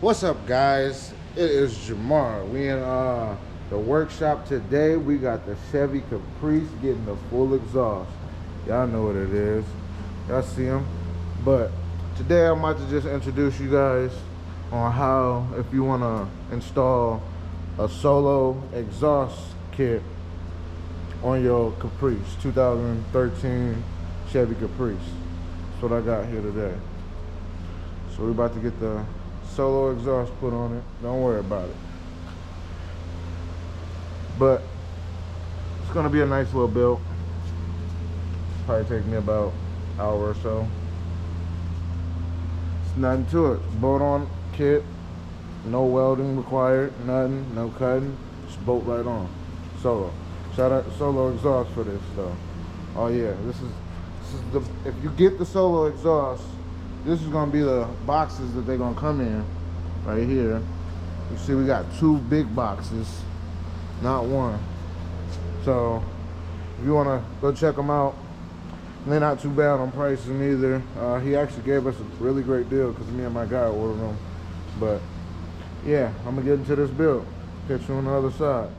What's up, guys? It is Jamar. We in the workshop today. We got the Chevy Caprice getting the full exhaust. Y'all know what it is. Y'all see them. But today I'm about to just introduce you guys on how, if you want to install a solo exhaust kit on your Caprice, 2013 Chevy Caprice. That's what I got here today. So we're about to get the solo exhaust put on it. Don't worry about it. But it's gonna be a nice little build. Probably take me about an hour or so. It's nothing to it. Bolt on kit, no welding required, nothing, no cutting. Just bolt right on. Solo. Shout out to Solo Exhaust for this though. Oh yeah, this is the, if you get the solo exhaust, this is gonna be the boxes that they're gonna come in right here. You see we got two big boxes, not one. So if you wanna go check them out, they're not too bad on pricing either. He actually gave us a really great deal because me and my guy ordered them. But yeah, I'm gonna get into this build. Catch you on the other side.